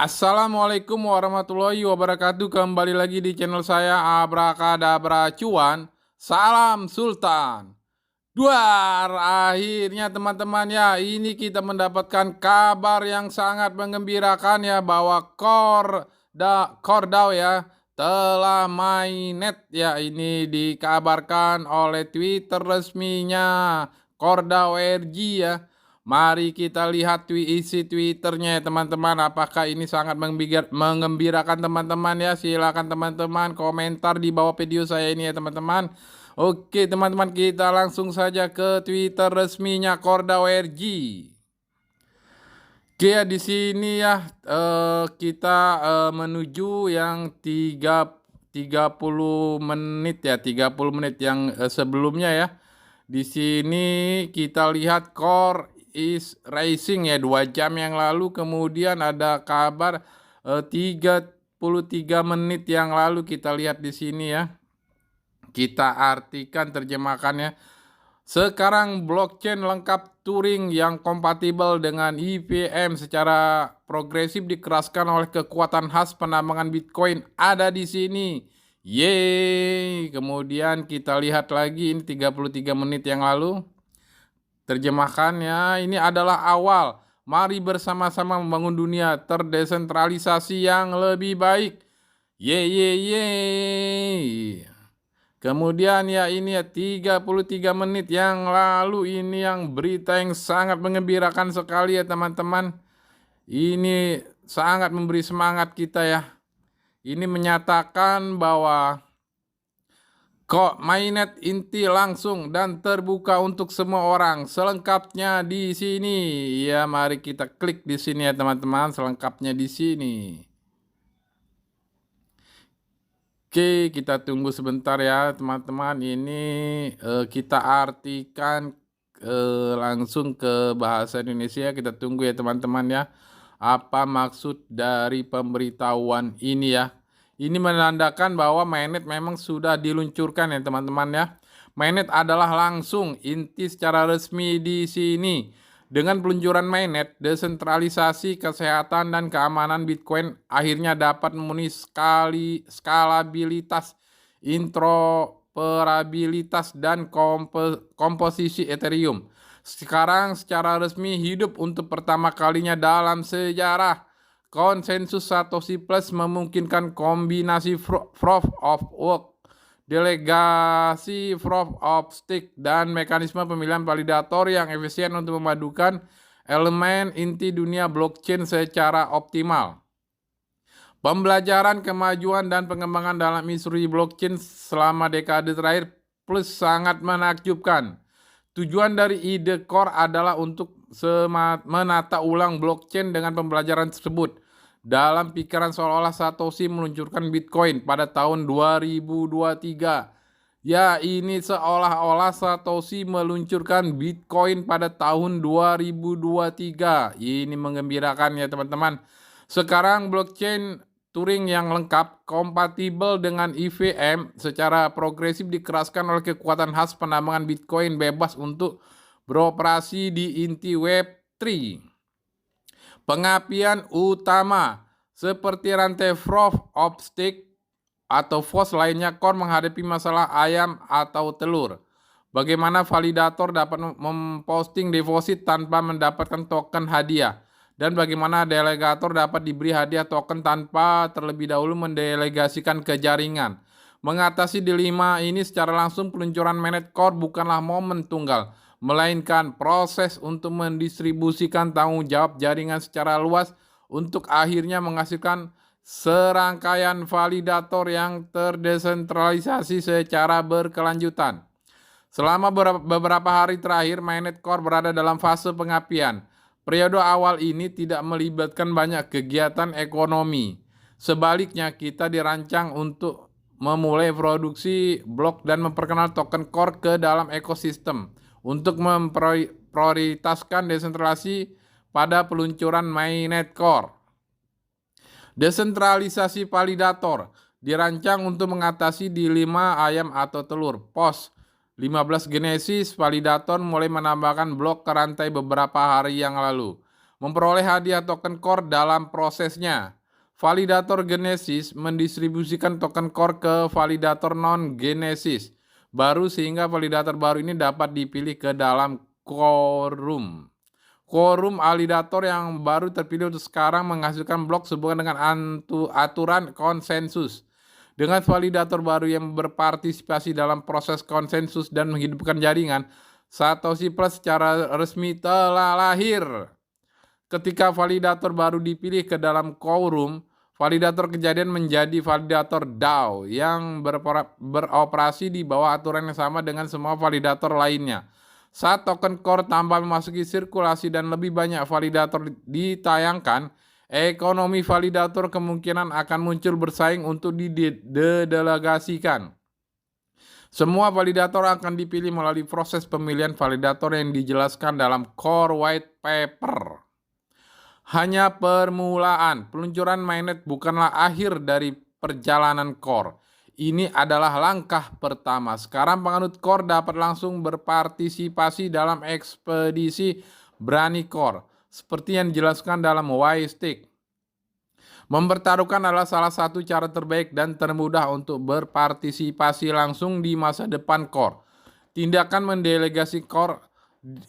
Assalamualaikum warahmatullahi wabarakatuh. Kembali lagi di channel saya Abrakadabra Cuan. Salam Sultan. Duar, akhirnya teman-teman ya, ini kita mendapatkan kabar yang sangat menggembirakan ya, bahwa Kordao ya telah mainnet ya. Ini dikabarkan oleh Twitter resminya Kordao RG ya. Mari kita lihat isi Twitternya ya teman-teman. Apakah ini sangat mengembirakan teman-teman ya? Silakan teman-teman komentar di bawah video saya ini ya teman-teman. Oke teman-teman, kita langsung saja ke Twitter resminya Kordao RG. Oke ya, di sini ya kita menuju yang 30 menit ya, 30 menit yang sebelumnya ya. Di sini kita lihat core is rising ya, 2 jam yang lalu. Kemudian ada kabar 33 menit yang lalu, kita lihat di sini ya. Kita artikan, terjemahkannya. Sekarang blockchain lengkap Turing yang kompatibel dengan EVM secara progresif dikeraskan oleh kekuatan khas penambangan Bitcoin ada di sini. Yeay. Kemudian kita lihat lagi, ini 33 menit yang lalu. Terjemahkannya, ini adalah awal. Mari bersama-sama membangun dunia terdesentralisasi yang lebih baik. Yeay. Kemudian ya, ini ya 33 menit yang lalu, ini yang berita yang sangat mengembirakan sekali ya teman-teman. Ini sangat memberi semangat kita ya. Ini menyatakan bahwa mainnet inti langsung dan terbuka untuk semua orang. Selengkapnya di sini. Ya, mari kita klik di sini ya teman-teman, selengkapnya di sini. Oke, kita tunggu sebentar ya teman-teman. Ini kita artikan langsung ke bahasa Indonesia. Kita tunggu ya teman-teman ya. Apa maksud dari pemberitahuan ini ya? Ini menandakan bahwa mainnet memang sudah diluncurkan ya teman-teman ya. Mainnet adalah langsung inti secara resmi di sini. Dengan peluncuran mainnet, desentralisasi, kesehatan, dan keamanan Bitcoin akhirnya dapat memenuhi skalabilitas, interoperabilitas, dan komposisi Ethereum. Sekarang secara resmi hidup untuk pertama kalinya dalam sejarah. Konsensus Satoshi Plus memungkinkan kombinasi proof of work, delegasi proof of stake, dan mekanisme pemilihan validator yang efisien untuk memadukan elemen inti dunia blockchain secara optimal. Pembelajaran, kemajuan, dan pengembangan dalam industri blockchain selama dekade terakhir plus sangat menakjubkan. Tujuan dari ide core adalah untuk menata ulang blockchain dengan pembelajaran tersebut. Dalam pikiran seolah-olah Satoshi meluncurkan Bitcoin pada tahun 2023. Ya, ini seolah-olah Satoshi meluncurkan Bitcoin pada tahun 2023. Ini menggembirakan ya teman-teman. Sekarang blockchain Turing yang lengkap, kompatibel dengan EVM, secara progresif dikeraskan oleh kekuatan khas penambangan Bitcoin bebas untuk beroperasi di inti Web3. Pengapian utama, seperti rantai proof of stake atau FOS lainnya, core menghadapi masalah ayam atau telur. Bagaimana validator dapat memposting deposit tanpa mendapatkan token hadiah? Dan bagaimana delegator dapat diberi hadiah token tanpa terlebih dahulu mendelegasikan ke jaringan? Mengatasi dilema ini secara langsung, peluncuran mainnet core bukanlah momen tunggal, melainkan proses untuk mendistribusikan tanggung jawab jaringan secara luas untuk akhirnya menghasilkan serangkaian validator yang terdesentralisasi secara berkelanjutan. Selama beberapa hari terakhir, mainnet core berada dalam fase pengapian. Periode awal ini tidak melibatkan banyak kegiatan ekonomi. Sebaliknya, kita dirancang untuk memulai produksi blok dan memperkenalkan token core ke dalam ekosistem untuk memprioritaskan desentralisasi pada peluncuran mainnet core. Desentralisasi validator dirancang untuk mengatasi dilema ayam atau telur. POS 15 Genesis validator mulai menambahkan blok ke rantai beberapa hari yang lalu. Memperoleh hadiah token core dalam prosesnya. Validator Genesis mendistribusikan token core ke validator non-Genesis baru sehingga validator baru ini dapat dipilih ke dalam quorum. Quorum validator yang baru terpilih untuk sekarang menghasilkan blok sehubungan dengan aturan konsensus. Dengan validator baru yang berpartisipasi dalam proses konsensus dan menghidupkan jaringan, Satoshi Plus secara resmi telah lahir. Ketika validator baru dipilih ke dalam quorum, validator kejadian menjadi validator DAO yang beroperasi di bawah aturan yang sama dengan semua validator lainnya. Saat token core tanpa memasuki sirkulasi dan lebih banyak validator ditayangkan, ekonomi validator kemungkinan akan muncul bersaing untuk didelegasikan. Semua validator akan dipilih melalui proses pemilihan validator yang dijelaskan dalam Core White Paper. Hanya permulaan, peluncuran mainnet bukanlah akhir dari perjalanan Core. Ini adalah langkah pertama. Sekarang penganut Core dapat langsung berpartisipasi dalam ekspedisi Berani Core, seperti yang dijelaskan dalam Y-Stick. Mempertaruhkan adalah salah satu cara terbaik dan termudah untuk berpartisipasi langsung di masa depan Core. Tindakan mendelegasi Core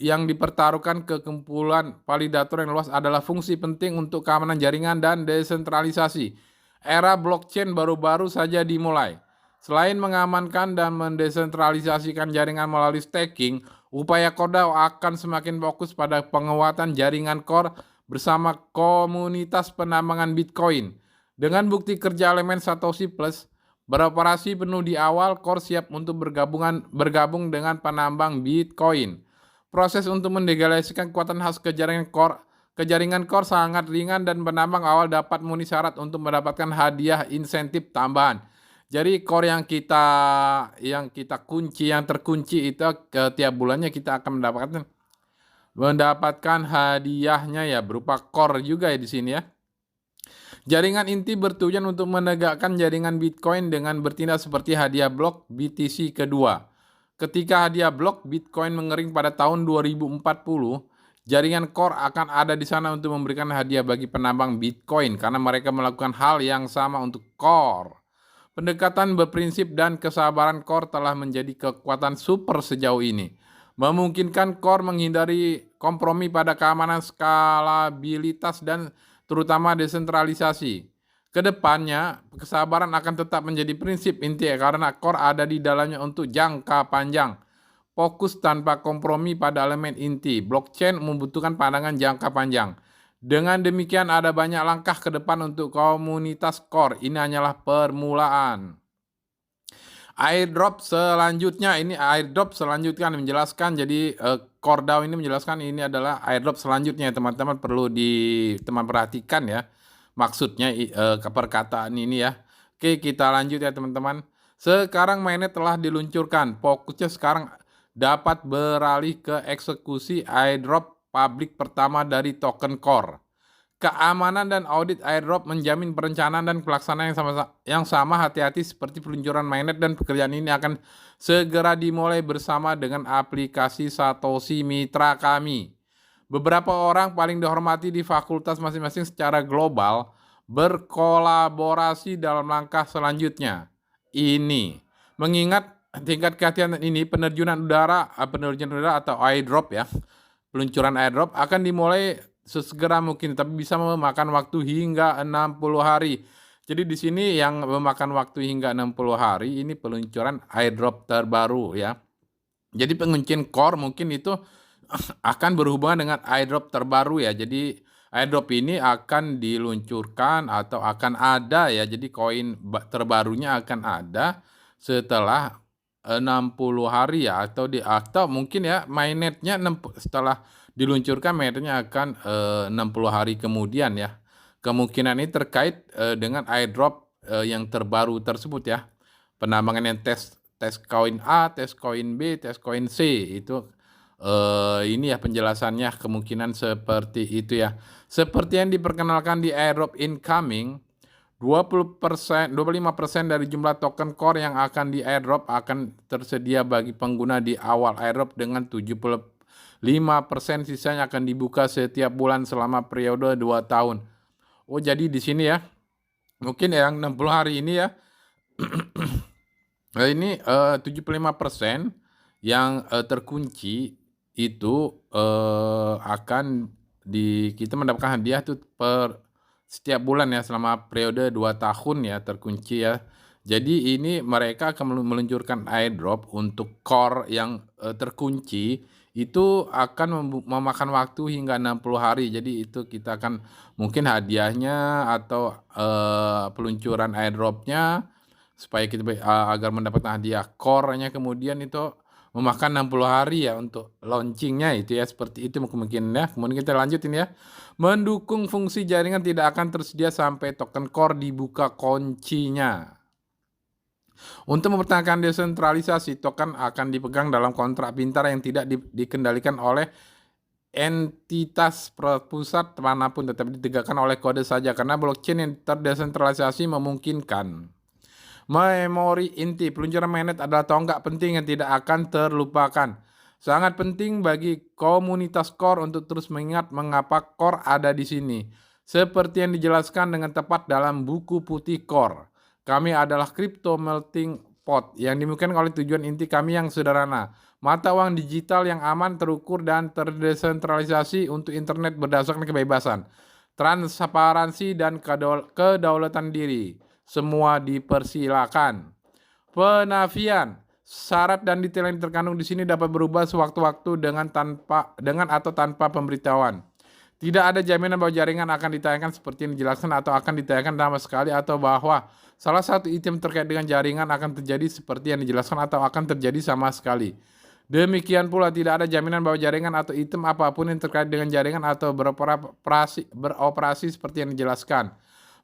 yang dipertaruhkan ke kumpulan validator yang luas adalah fungsi penting untuk keamanan jaringan dan desentralisasi. Era blockchain baru-baru saja dimulai. Selain mengamankan dan mendesentralisasikan jaringan melalui staking, upaya CoreDAO akan semakin fokus pada penguatan jaringan core bersama komunitas penambangan Bitcoin. Dengan bukti kerja elemen Satoshi Plus beroperasi penuh di awal, Core siap untuk bergabung dengan penambang Bitcoin. Proses untuk mendelegasikan kekuatan khas ke jaringan core sangat ringan dan penambang awal dapat memenuhi syarat untuk mendapatkan hadiah insentif tambahan. Jadi core yang kita kunci, yang terkunci itu tiap bulannya kita akan mendapatkan hadiahnya ya berupa core juga ya di sini ya. Jaringan inti bertujuan untuk menegakkan jaringan Bitcoin dengan bertindak seperti hadiah blok BTC kedua. Ketika hadiah blok Bitcoin mengering pada tahun 2040, jaringan Core akan ada di sana untuk memberikan hadiah bagi penambang Bitcoin karena mereka melakukan hal yang sama untuk Core. Pendekatan berprinsip dan kesabaran Core telah menjadi kekuatan super sejauh ini. Memungkinkan Core menghindari kompromi pada keamanan, skalabilitas, dan terutama desentralisasi. Kedepannya, kesabaran akan tetap menjadi prinsip inti karena Core ada di dalamnya untuk jangka panjang. Fokus tanpa kompromi pada elemen inti. Blockchain membutuhkan pandangan jangka panjang. Dengan demikian ada banyak langkah ke depan untuk komunitas Core. Ini hanyalah permulaan. Airdrop selanjutnya menjelaskan, jadi CoreDAO ini menjelaskan ini adalah airdrop selanjutnya, teman-teman perlu perhatikan ya. Maksudnya perkataan ini ya. Oke, kita lanjut ya teman-teman. Sekarang mainnet telah diluncurkan. Fokusnya sekarang dapat beralih ke eksekusi airdrop publik pertama dari token Core. Keamanan dan audit airdrop menjamin perencanaan dan pelaksanaan yang sama hati-hati seperti peluncuran mainnet, dan pekerjaan ini akan segera dimulai bersama dengan aplikasi Satoshi Mitra kami. Beberapa orang paling dihormati di fakultas masing-masing secara global berkolaborasi dalam langkah selanjutnya. Ini mengingat tingkat kehati-hatian ini, penerjunan udara atau airdrop ya, peluncuran airdrop akan dimulai sesegera mungkin, tapi bisa memakan waktu hingga 60 hari. Jadi di sini yang memakan waktu hingga 60 hari ini peluncuran airdrop terbaru ya. Jadi penguncian Core mungkin itu akan berhubungan dengan airdrop terbaru ya. Jadi airdrop ini akan diluncurkan atau akan ada ya. Jadi koin terbarunya akan ada setelah 60 hari ya, atau mungkin ya mainnetnya setelah diluncurkan mainnetnya akan 60 hari kemudian ya. Kemungkinan ini terkait dengan airdrop yang terbaru tersebut ya. Penambangan yang tes koin A, tes koin B, tes koin C itu ini ya penjelasannya, kemungkinan seperti itu ya. Seperti yang diperkenalkan di airdrop incoming, 25% dari jumlah token Core yang akan di airdrop akan tersedia bagi pengguna di awal airdrop, dengan 75% sisanya akan dibuka setiap bulan selama periode 2 tahun. Oh, jadi di sini ya Mungkin yang 60 hari ini ya, ini 75% yang terkunci itu akan kita mendapatkan hadiah tuh per setiap bulan ya selama periode 2 tahun ya terkunci ya. Jadi ini mereka akan meluncurkan airdrop untuk core yang terkunci itu akan memakan waktu hingga 60 hari. Jadi itu kita akan mungkin hadiahnya atau peluncuran airdropnya supaya kita agar mendapatkan hadiah core-nya kemudian itu memakan 60 hari ya untuk launchingnya itu ya, seperti itu mungkin ya. Kemudian kita lanjutin ya. Mendukung fungsi jaringan tidak akan tersedia sampai token core dibuka kuncinya. Untuk mempertahankan desentralisasi, token akan dipegang dalam kontrak pintar yang tidak dikendalikan oleh entitas pusat manapun, tetapi ditegakkan oleh kode saja, karena blockchain yang terdesentralisasi memungkinkan memori inti. Peluncuran mainnet adalah tonggak penting yang tidak akan terlupakan. Sangat penting bagi komunitas core untuk terus mengingat mengapa core ada di sini. Seperti yang dijelaskan dengan tepat dalam buku putih core. Kami adalah crypto melting pot yang dimungkinkan oleh tujuan inti kami yang sederhana. Mata uang digital yang aman, terukur, dan terdesentralisasi untuk internet berdasarkan kebebasan, transparansi, dan kedaulatan diri. Semua dipersilakan. Penafian. Syarat dan detail yang terkandung di sini dapat berubah sewaktu-waktu dengan atau tanpa pemberitahuan. Tidak ada jaminan bahwa jaringan akan ditayangkan seperti yang dijelaskan atau akan ditayangkan sama sekali, atau bahwa salah satu item terkait dengan jaringan akan terjadi seperti yang dijelaskan atau akan terjadi sama sekali. Demikian pula tidak ada jaminan bahwa jaringan atau item apapun yang terkait dengan jaringan atau beroperasi seperti yang dijelaskan.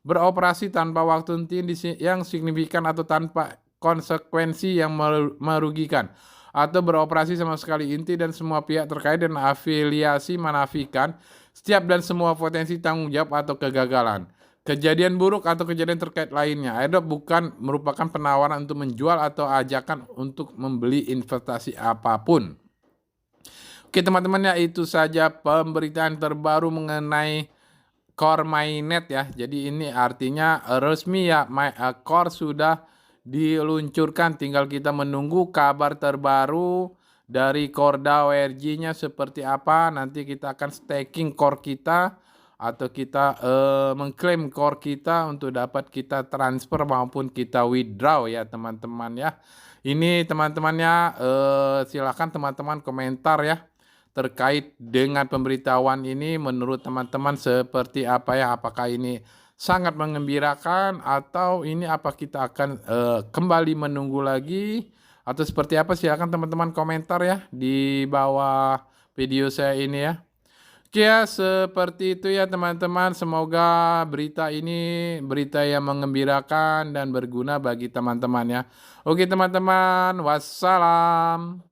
Beroperasi tanpa waktu henti yang signifikan atau tanpa konsekuensi yang merugikan, atau beroperasi sama sekali. Inti dan semua pihak terkait dan afiliasi menafikan setiap dan semua potensi tanggung jawab atau kegagalan, kejadian buruk atau kejadian terkait lainnya. Airdrop bukan merupakan penawaran untuk menjual atau ajakan untuk membeli investasi apapun. Oke teman-teman, ya itu saja pemberitaan terbaru mengenai Core Mainnet ya. Jadi ini artinya resmi ya, Core sudah diluncurkan. Tinggal kita menunggu kabar terbaru dari CoreDAO RG-nya seperti apa. Nanti kita akan staking core kita atau kita mengklaim core kita untuk dapat kita transfer maupun kita withdraw ya teman-teman ya. Ini teman-temannya silakan teman-teman komentar ya terkait dengan pemberitahuan ini. Menurut teman-teman seperti apa ya? Apakah ini sangat mengembirakan atau ini apa kita akan kembali menunggu lagi atau seperti apa? Silakan teman-teman komentar ya di bawah video saya ini ya. Oke ya, seperti itu ya teman-teman. Semoga berita ini berita yang mengembirakan dan berguna bagi teman-teman ya. Oke teman-teman, wassalam.